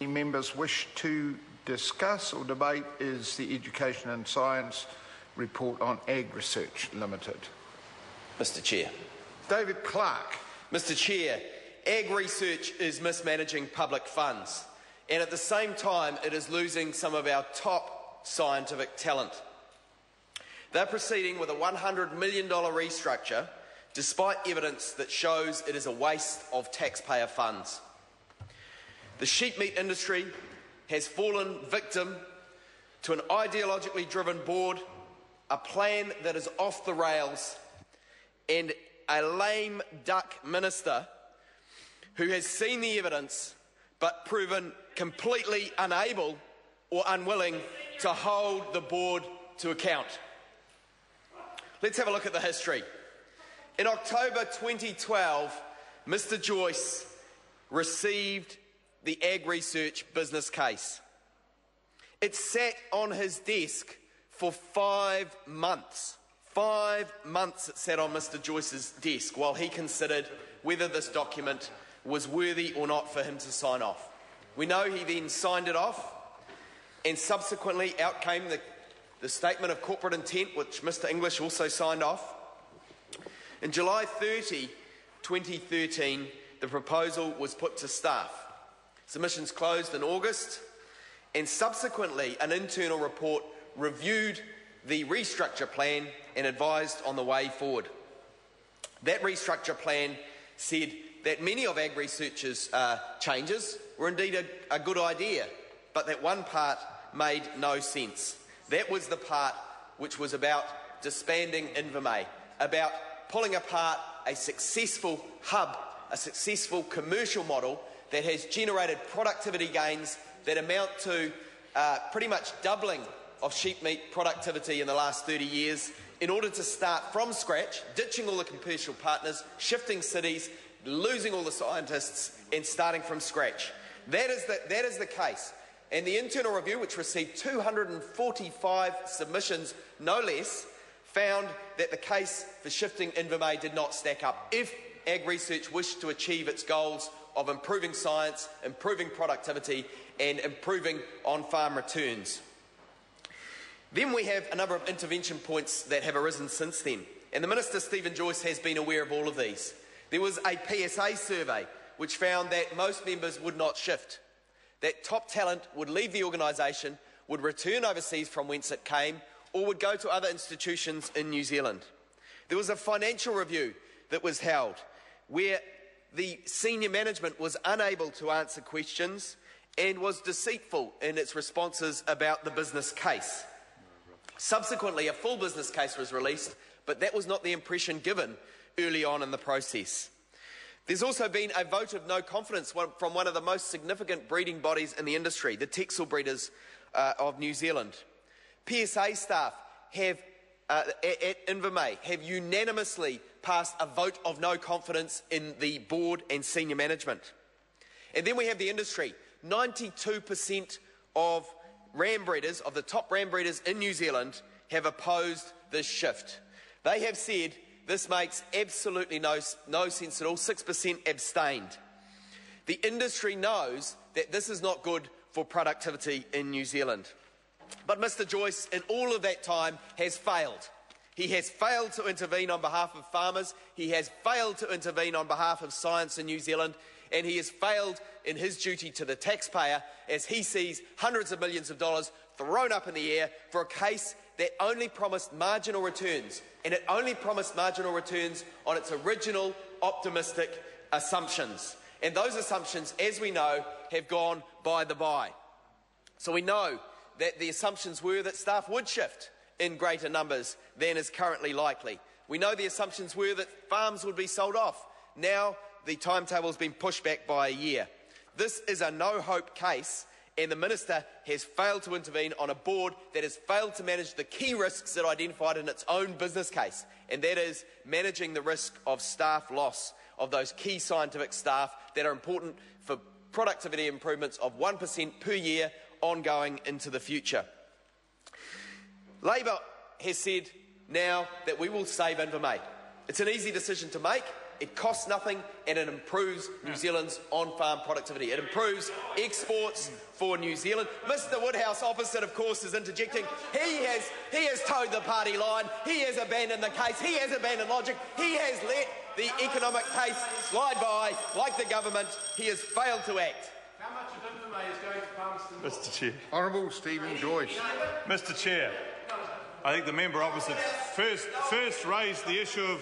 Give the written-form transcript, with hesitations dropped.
Any members wish to discuss or debate is the Education and Science report on AgResearch Limited. Mr. Chair. David Clark. Mr. Chair, AgResearch is mismanaging public funds, and at the same time it is losing some of our top scientific talent. They're proceeding with a $100 million restructure despite evidence that shows it is a waste of taxpayer funds. The sheep meat industry has fallen victim to an ideologically driven board, a plan that is off the rails, and a lame duck minister who has seen the evidence but proven completely unable or unwilling to hold the board to account. Let's have a look at the history. In October 2012, Mr. Joyce received the AgResearch business case. It sat on his desk for 5 months. 5 months it sat on Mr. Joyce's desk while he considered whether this document was worthy or not for him to sign off. We know he then signed it off, and subsequently out came the statement of corporate intent, which Mr. English also signed off. In July 30, 2013, the proposal was put to staff. Submissions closed in August, and subsequently an internal report reviewed the restructure plan and advised on the way forward. That restructure plan said that many of AgResearch's changes were indeed a good idea, but that one part made no sense. That was the part which was about disbanding Invame, about pulling apart a successful hub, a successful commercial model that has generated productivity gains that amount to pretty much doubling of sheep meat productivity in the last 30 years, in order to start from scratch, ditching all the commercial partners, shifting cities, losing all the scientists, and starting from scratch. That is the case. And the internal review, which received 245 submissions, no less, found that the case for shifting Invame did not stack up if AgResearch wished to achieve its goals of improving science, improving productivity, and improving on-farm returns. Then we have a number of intervention points that have arisen since then, and the Minister, Stephen Joyce, has been aware of all of these. There was a PSA survey which found that most members would not shift, that top talent would leave the organisation, would return overseas from whence it came, or would go to other institutions in New Zealand. There was a financial review that was held where the senior management was unable to answer questions and was deceitful in its responses about the business case. Subsequently, a full business case was released, but that was not the impression given early on in the process. There's also been a vote of no confidence from one of the most significant breeding bodies in the industry, the Texel Breeders of New Zealand. PSA staff at Invame have unanimously passed a vote of no confidence in the board and senior management. And then we have the industry. 92% of ram breeders, of the top ram breeders in New Zealand, have opposed this shift. They have said this makes absolutely no sense at all. 6% abstained. The industry knows that this is not good for productivity in New Zealand. But Mr. Joyce, in all of that time, has failed. He has failed to intervene on behalf of farmers, he has failed to intervene on behalf of science in New Zealand, and he has failed in his duty to the taxpayer as he sees hundreds of millions of dollars thrown up in the air for a case that only promised marginal returns, and it only promised marginal returns on its original optimistic assumptions. And those assumptions, as we know, have gone by the by. So we know that the assumptions were that staff would shift in greater numbers than is currently likely. We know the assumptions were that farms would be sold off. Now the timetable has been pushed back by a year. This is a no-hope case, and the Minister has failed to intervene on a board that has failed to manage the key risks it identified in its own business case, and that is managing the risk of staff loss, of those key scientific staff that are important for productivity improvements of 1% per year ongoing into the future. Labor has said now that we will save Invame. It's an easy decision to make, it costs nothing, and it improves New Zealand's on-farm productivity. It improves exports for New Zealand. Mr Woodhouse, opposite, of course, is interjecting. He has towed the party line. He has abandoned the case. He has abandoned logic. He has let the economic case slide by like the government. He has failed to act. How much of Invermay is going to Palmerston? Mr Chair. Honourable Stephen Joyce. Mr Chair, I think the member opposite first raised the issue